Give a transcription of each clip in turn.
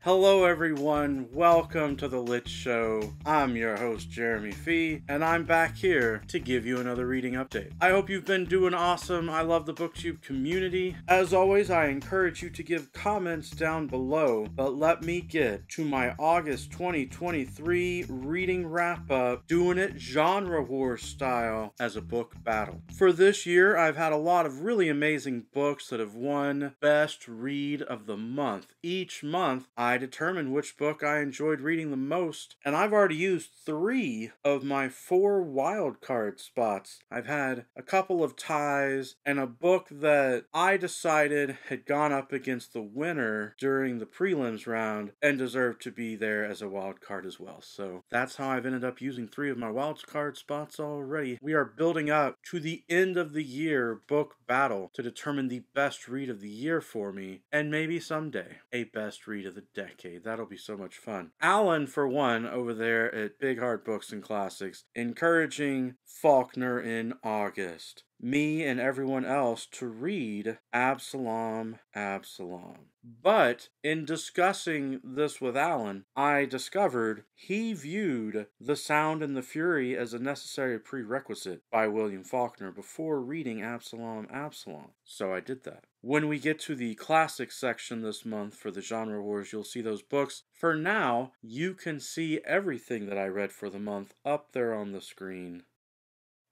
Hello everyone, welcome to The Lit Show. I'm your host Jeremy Fee, and I'm back here to give you another reading update. I hope you've been doing awesome. I love the BookTube community. As always, I encourage you to give comments down below, but let me get to my August 2023 reading wrap-up, doing it genre war style as a book battle. For this year, I've had a lot of really amazing books that have won Best Read of the Month. Each month, I determined which book I enjoyed reading the most, and I've already used 3 of my 4 wildcard spots. I've had a couple of ties, and a book that I decided had gone up against the winner during the prelims round and deserved to be there as a wildcard as well. So that's how I've ended up using 3 of my wildcard spots already. We are building up to the end of the year book battle to determine the best read of the year for me, and maybe someday a best read of the decade. That'll be so much fun. Alan, for one, over there at Big Hard Books and Classics, encouraging Faulkner in August. Me and everyone else to read Absalom, Absalom. But in discussing this with Alan, I discovered he viewed The Sound and the Fury as a necessary prerequisite by William Faulkner before reading Absalom, Absalom. So I did that. When we get to the classics section this month for the Genre Wars, you'll see those books. For now, you can see everything that I read for the month up there on the screen.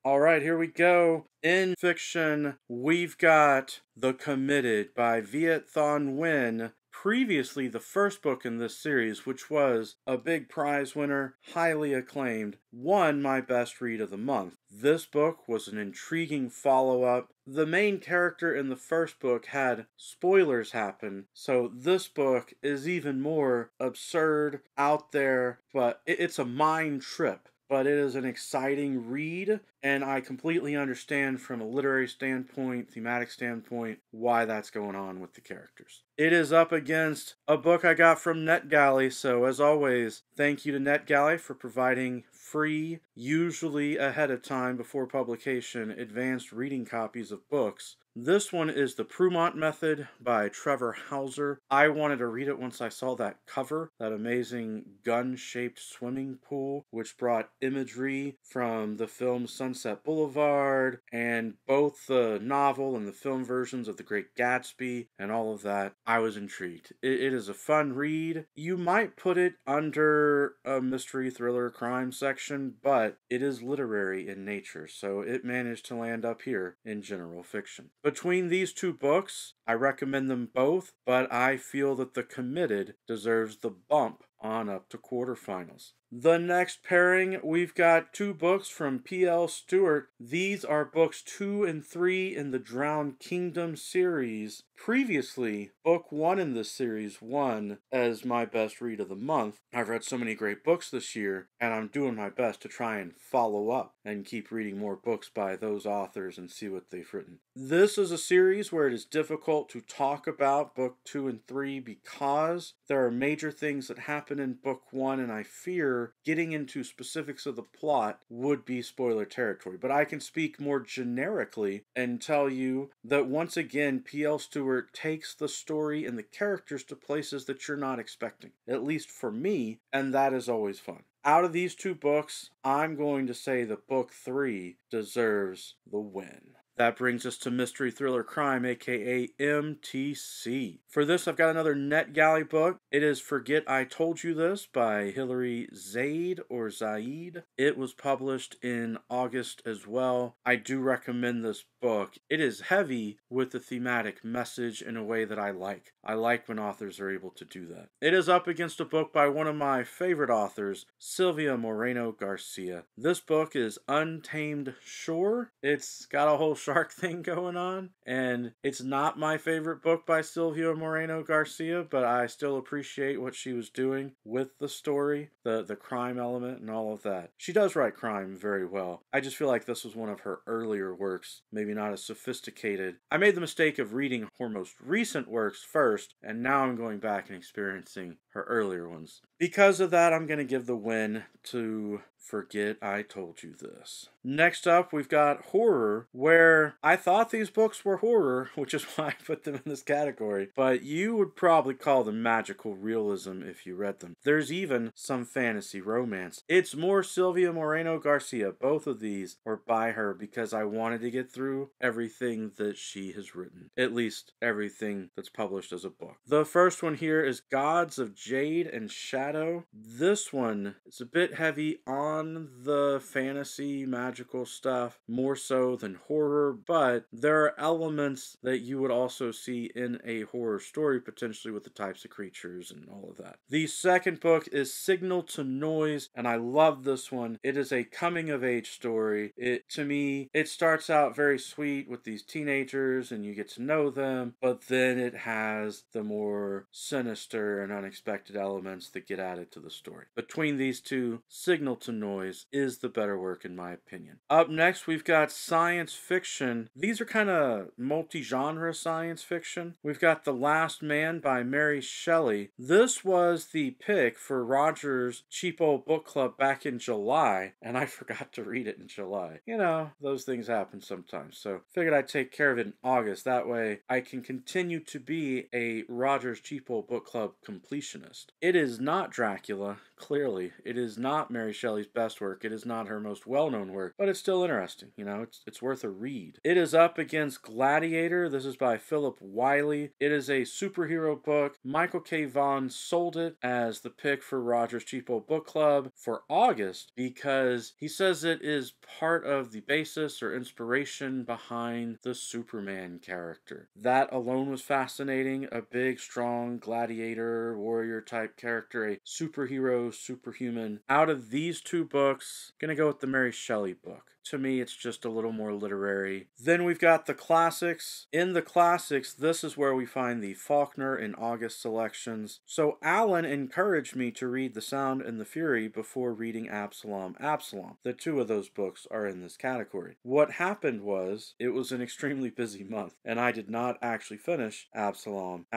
Alright, here we go. In fiction, we've got The Committed by Viet Thanh Nguyen. Previously, the first book in this series, which was a big prize winner, highly acclaimed, won my best read of the month. This book was an intriguing follow-up. The main character in the first book had spoilers happen, so this book is even more absurd, out there, but it's a mind trip. But it is an exciting read, and I completely understand from a literary standpoint, thematic standpoint, why that's going on with the characters. It is up against a book I got from NetGalley, so as always, thank you to NetGalley for providing free, usually ahead of time before publication, advanced reading copies of books. This one is The Prumont Method by Trevor Hauser. I wanted to read it once I saw that cover, that amazing gun-shaped swimming pool, which brought imagery from the film Sunset Boulevard, and both the novel and the film versions of The Great Gatsby, and all of that. I was intrigued. It is a fun read. You might put it under a mystery, thriller, crime section, but it is literary in nature, so it managed to land up here in general fiction. Between these 2 books, I recommend them both, but I feel that The Committed deserves the bump on up to quarterfinals. The next pairing, we've got 2 books from P.L. Stuart. These are books 2 and 3 in the Drowned Kingdom series. Previously, book 1 in this series won as my best read of the month. I've read so many great books this year, and I'm doing my best to try and follow up and keep reading more books by those authors and see what they've written. This is a series where it is difficult to talk about book 2 and 3 because there are major things that happen in book 1, and I fear getting into specifics of the plot would be spoiler territory. But I can speak more generically and tell you that once again, P.L. Stuart takes the story and the characters to places that you're not expecting, at least for me, and that is always fun. Out of these 2 books, I'm going to say that book 3 deserves the win. That brings us to Mystery Thriller Crime, aka MTC. For this, I've got another NetGalley book. It is Forget I Told You This by Hilary Zaid or Zaid. It was published in August as well. I do recommend this book. It is heavy with the thematic message in a way that I like. I like when authors are able to do that. It is up against a book by one of my favorite authors, Silvia Moreno Garcia. This book is Untamed Shore. It's got a whole shark thing going on, and it's not my favorite book by Silvia Moreno Garcia, but I still appreciate what she was doing with the story, the crime element and all of that. She does write crime very well. I just feel like this was one of her earlier works, maybe not as sophisticated. I made the mistake of reading her most recent works first, and now I'm going back and experiencing her earlier ones. Because of that, I'm going to give the win to Forget I Told You This. Next up, we've got horror, where I thought these books were horror, which is why I put them in this category, but you would probably call them magical realism if you read them. There's even some fantasy romance. It's more Silvia Moreno Garcia. Both of these are by her because I wanted to get through everything that she has written, at least everything that's published as a book. The first one here is Gods of Jade and Shadow. This one is a bit heavy on the fantasy magical stuff, more so than horror, but there are elements that you would also see in a horror story, potentially with the types of creatures and all of that. The second book is Signal to Noise, and I love this one. It is a coming of age story. To me, it starts out very sweet with these teenagers and you get to know them, but then it has the more sinister and unexpected elements that get added to the story. Between these two, Signal to Noise is the better work in my opinion. Up next, we've got science fiction. These are kind of multi-genre science fiction. We've got The Last Man by Mary Shelley. This was the pick for Roger's Cheapo Book Club back in July, and I forgot to read it in July. You know, those things happen sometimes, so figured I'd take care of it in August. That way I can continue to be a Roger's Cheapo Book Club completionist. It is not Dracula, clearly. It is not Mary Shelley's best work. It is not her most well-known work, but it's still interesting. You know, it's worth a read. It is up against Gladiator. This is by Philip Wiley. It is a superhero book. Michael K. Vaughan sold it as the pick for Roger's Cheapo Book Club for August because he says it is part of the basis or inspiration behind the Superman character. That alone was fascinating. A big, strong gladiator, warrior type character, a superhero, superhuman. Out of these two books, gonna go with the Mary Shelley book. To me, it's just a little more literary. Then we've got the classics. In the classics, this is where we find the Faulkner and August selections. So Alan encouraged me to read The Sound and the Fury before reading Absalom. The two of those books are in this category. What happened was, it was an extremely busy month, and I did not actually finish Absalom.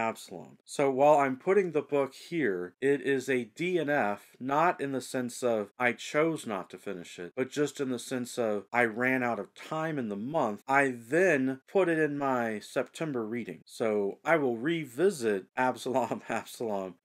So while I'm putting the book here, it is a DNF, not in the sense of I chose not to finish it, but just in the sense of I ran out of time in the month. I then put it in my September reading. So I will revisit Absalom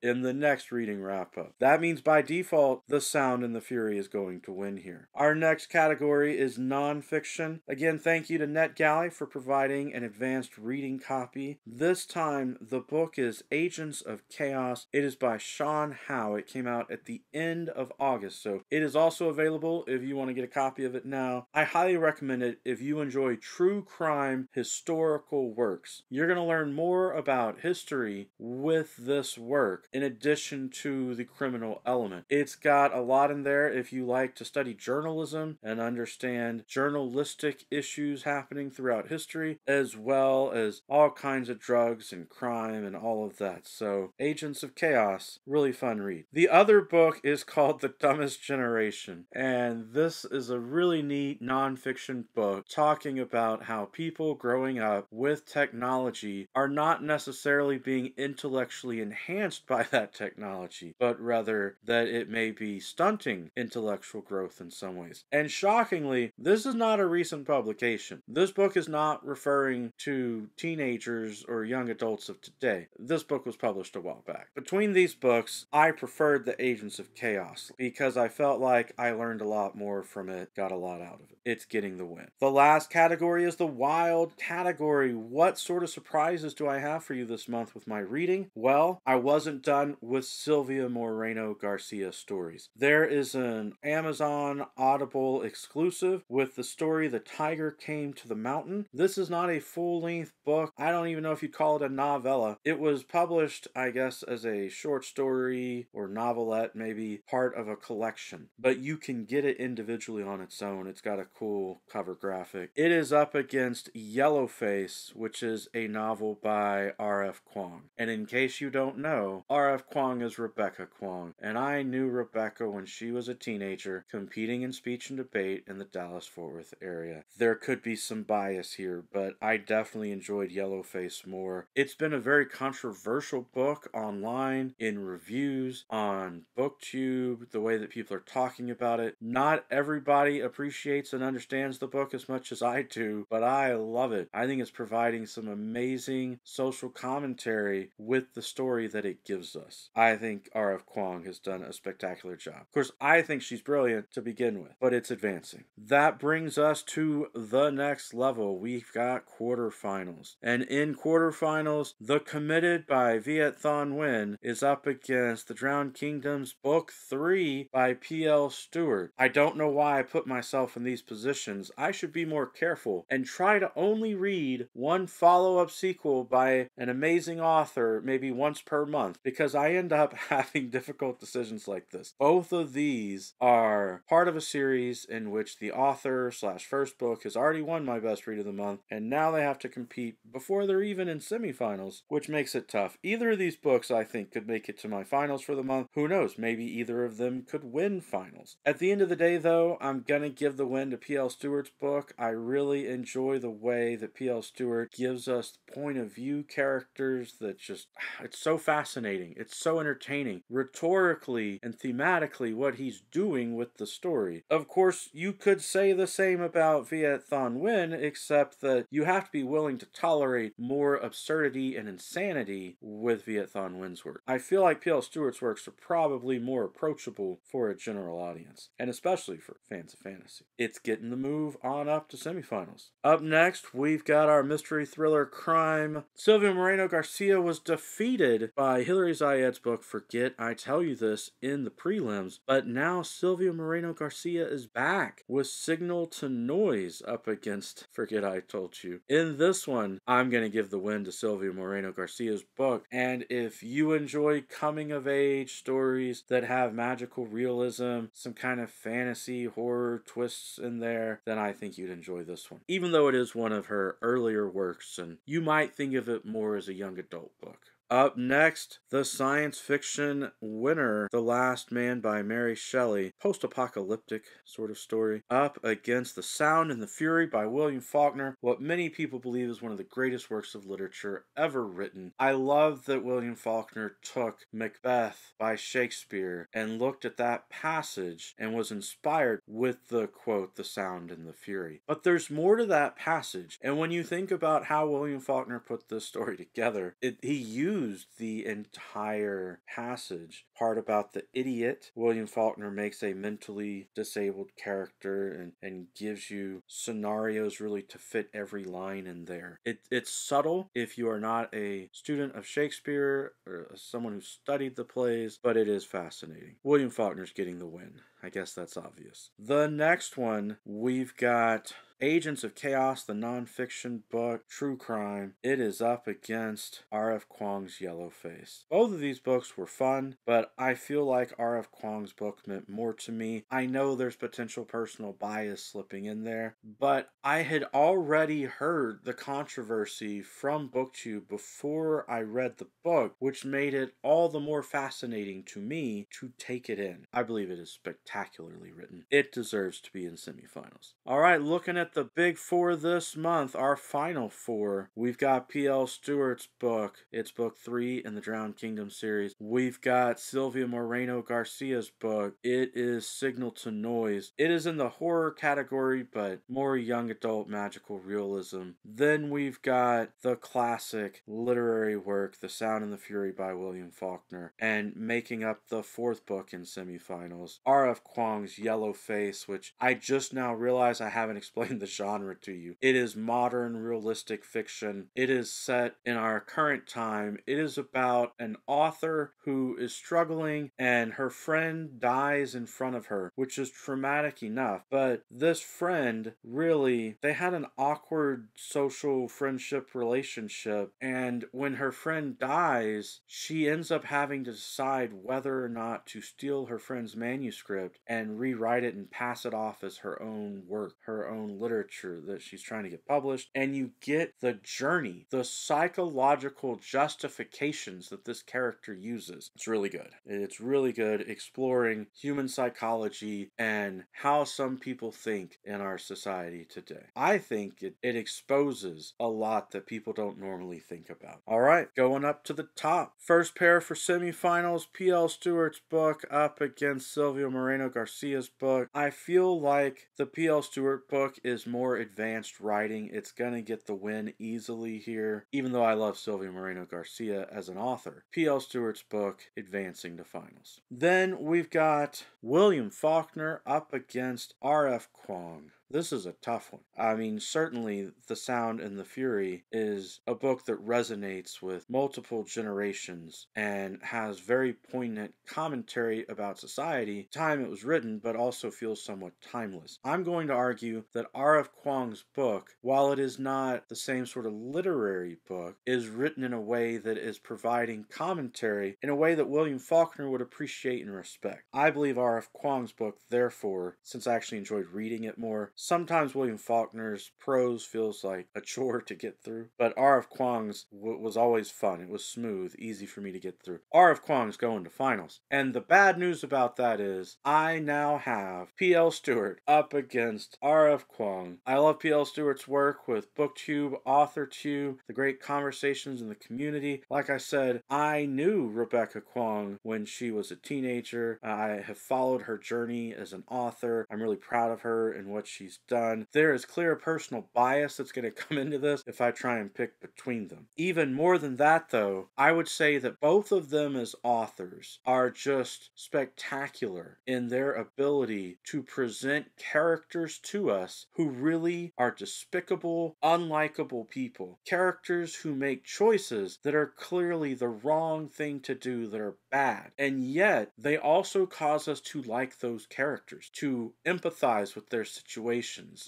in the next reading wrap-up. That means by default, The Sound and the Fury is going to win here. Our next category is nonfiction. Again, thank you to NetGalley for providing an advanced reading copy. This time, the book is Agents of Chaos. It is by Sean Howe. It came out at the end of August, so it is also available if you want to get a copy of it now. I highly recommend it if you enjoy true crime historical works. You're going to learn more about history with this work in addition to the criminal element. It's got a lot in there if you like to study journalism and understand journalistic issues happening throughout history, as well as all kinds of drugs and crime and all of that. So Agents of Chaos, really fun read. The other book is called The Dumbest Generation, and this is a really neat nonfiction book talking about how people growing up with technology are not necessarily being intellectually enhanced by that technology, but rather that it may be stunting intellectual growth in some ways. And shockingly, this is not a recent publication. This book is not referring to teenagers or young adults of today. This book was published a while back. Between these books, I preferred The Agents of Chaos because I felt like I learned a lot more from it, got a lot out of it. It's getting the win. The last category is the wild category. What sort of surprises do I have for you this month with my reading? Well, I wasn't done with Silvia Moreno Garcia stories. There is an Amazon Audible exclusive with the story The Tiger Came to the Mountain. This is not a full-length book. I don't even know if you'd call it a novella. It was published, I guess, as a short story or novelette, maybe part of a collection. But you can get it individually on its own. It's got a cool cover graphic. It is up against Yellowface, which is a novel by R.F. Kuang. And in case you don't know, R.F. Kuang is Rebecca Kuang. And I knew Rebecca when she was a teenager, competing in speech and debate in the Dallas-Fort Worth area. There could be some bias here, but I definitely enjoyed Yellowface more. It's been a very controversial book online, in reviews, on BookTube, the way that people are talking about it. Not everybody appreciates appreciates and understands the book as much as I do, but I love it. I think it's providing some amazing social commentary with the story that it gives us. I think R.F. Kuang has done a spectacular job. Of course, I think she's brilliant to begin with, but it's advancing. That brings us to the next level. We've got quarterfinals. And in quarterfinals, The Committed by Viet Thanh Nguyen is up against The Drowned Kingdom's Book 3 by P.L. Stuart. I don't know why I put myself in these positions. I should be more careful and try to only read one follow-up sequel by an amazing author maybe once per month, because I end up having difficult decisions like this. Both of these are part of a series in which the author / first book has already won my best read of the month, and now they have to compete before they're even in semifinals, which makes it tough. Either of these books, I think, could make it to my finals for the month. Who knows? Maybe either of them could win finals. At the end of the day, though, I'm gonna give the win to P.L. Stewart's book. I really enjoy the way that P.L. Stewart gives us point of view characters that just, it's so fascinating. It's so entertaining. Rhetorically and thematically, what he's doing with the story. Of course, you could say the same about Viet Thanh Nguyen, except that you have to be willing to tolerate more absurdity and insanity with Viet Thanh Nguyen's work. I feel like P.L. Stewart's works are probably more approachable for a general audience, and especially for fans of fantasy. It's getting the move on up to semifinals. Up next, we've got our mystery thriller crime. Silvia Moreno Garcia was defeated by Hilary Zayed's book Forget I Tell You This in the prelims, but now Silvia Moreno Garcia is back with Signal to Noise up against Forget I Told You. In this one, I'm going to give the win to Silvia Moreno Garcia's book, and if you enjoy coming of age stories that have magical realism, some kind of fantasy horror twists in there, then I think you'd enjoy this one. Even though it is one of her earlier works, and you might think of it more as a young adult book. Up next, the science fiction winner, The Last Man by Mary Shelley, post-apocalyptic sort of story, up against The Sound and the Fury by William Faulkner, what many people believe is one of the greatest works of literature ever written. I love that William Faulkner took Macbeth by Shakespeare and looked at that passage and was inspired with the quote, The Sound and the Fury. But there's more to that passage, and when you think about how William Faulkner put this story together, he used the entire passage. Part about the idiot. William Faulkner makes a mentally disabled character and gives you scenarios really to fit every line in there. It's subtle if you are not a student of Shakespeare or someone who studied the plays, but it is fascinating. William Faulkner's getting the win. I guess that's obvious. The next one, we've got Agents of Chaos, the nonfiction book, true crime. It is up against R.F. Kuang's Yellowface. Both of these books were fun, but I feel like R.F. Kuang's book meant more to me. I know there's potential personal bias slipping in there, but I had already heard the controversy from BookTube before I read the book, which made it all the more fascinating to me to take it in. I believe it is spectacularly written. It deserves to be in semifinals. All right, looking at the big four this month, our final four, we've got P.L. Stewart's book. It's book 3 in the Drowned Kingdom series. We've got Silvia Moreno Garcia's book. It is Signal to Noise. It is in the horror category, but more young adult magical realism. Then we've got the classic literary work, The Sound and the Fury by William Faulkner, and making up the fourth book in semifinals, R.F. Kuang's Yellowface, which I just now realize I haven't explained the genre to you. It is modern realistic fiction. It is set in our current time. It is about an author who is struggling and her friend dies in front of her, which is traumatic enough. But this friend really, they had an awkward social friendship relationship, and when her friend dies, she ends up having to decide whether or not to steal her friend's manuscript and rewrite it and pass it off as her own work, her own literature that she's trying to get published. And you get the journey, the psychological justifications that this character uses. It's really good. It's really good exploring human psychology and how some people think in our society today. I think it exposes a lot that people don't normally think about. All right, going up to the top. First pair for semifinals, P.L. Stewart's book up against Silvia Moreno Moreno Garcia's book. I feel like the P.L. Stuart book is more advanced writing. It's gonna get the win easily here, even though I love Sylvia Moreno Garcia as an author. P.L. Stuart's book advancing to finals. Then we've got William Faulkner up against R.F. Kuang. This is a tough one. I mean, certainly The Sound and the Fury is a book that resonates with multiple generations and has very poignant commentary about society, time it was written, but also feels somewhat timeless. I'm going to argue that R.F. Kuang's book, while it is not the same sort of literary book, is written in a way that is providing commentary in a way that William Faulkner would appreciate and respect. I believe R.F. Kuang's book, therefore, since I actually enjoyed reading it more, sometimes William Faulkner's prose feels like a chore to get through, but R.F. Kuang's was always fun. It was smooth, easy for me to get through. R.F. Kuang's going to finals. And the bad news about that is I now have P.L. Stuart up against R.F. Kuang. I love P.L. Stuart's work with BookTube, AuthorTube, the great conversations in the community. Like I said, I knew Rebecca Kuang when she was a teenager. I have followed her journey as an author. I'm really proud of her and what she's done. There is clear personal bias that's going to come into this if I try and pick between them. Even more than that, though, I would say that both of them as authors are just spectacular in their ability to present characters to us who really are despicable, unlikable people. Characters who make choices that are clearly the wrong thing to do, that are bad. And yet, they also cause us to like those characters, to empathize with their situations,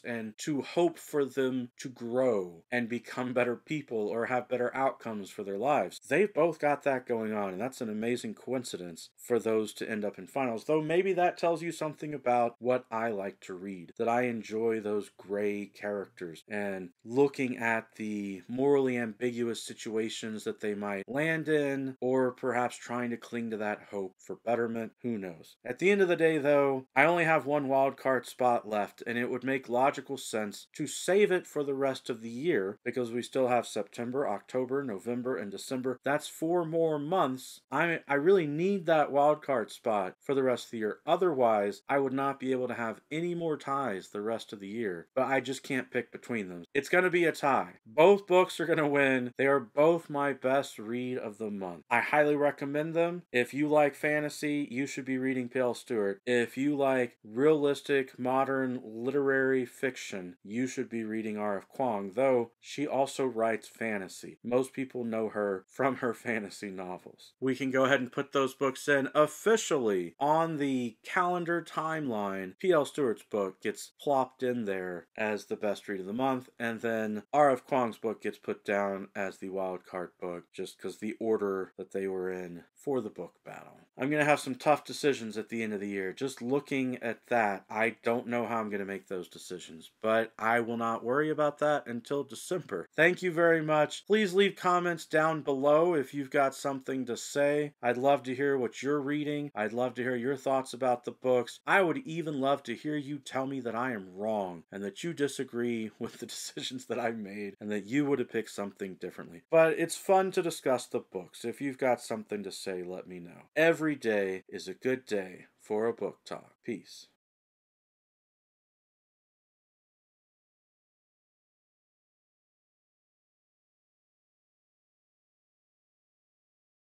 and to hope for them to grow and become better people or have better outcomes for their lives. They've both got that going on, and that's an amazing coincidence for those to end up in finals. Though maybe that tells you something about what I like to read, that I enjoy those gray characters and looking at the morally ambiguous situations that they might land in, or perhaps trying to cling to that hope for betterment. Who knows? At the end of the day, though, I only have one wildcard spot left, and it would make logical sense to save it for the rest of the year, because we still have September, October, November, and December. That's 4 more months. I really need that wild card spot for the rest of the year. Otherwise, I would not be able to have any more ties the rest of the year, but I just can't pick between them. It's going to be a tie. Both books are going to win. They are both my best read of the month. I highly recommend them. If you like fantasy, you should be reading P.L. Stuart. If you like realistic, modern, literary fiction, you should be reading R.F. Kuang, though she also writes fantasy. Most people know her from her fantasy novels. We can go ahead and put those books in officially on the calendar timeline. P.L. Stuart's book gets plopped in there as the best read of the month, and then R.F. Kuang's book gets put down as the wild card book, just because the order that they were in for the book battle. I'm going to have some tough decisions at the end of the year. Just looking at that, I don't know how I'm going to make those decisions, but I will not worry about that until December. Thank you very much. Please leave comments down below if you've got something to say. I'd love to hear what you're reading. I'd love to hear your thoughts about the books. I would even love to hear you tell me that I am wrong and that you disagree with the decisions that I made and that you would have picked something differently. But it's fun to discuss the books. If you've got something to say, let me know. Every day is a good day for a book talk. Peace.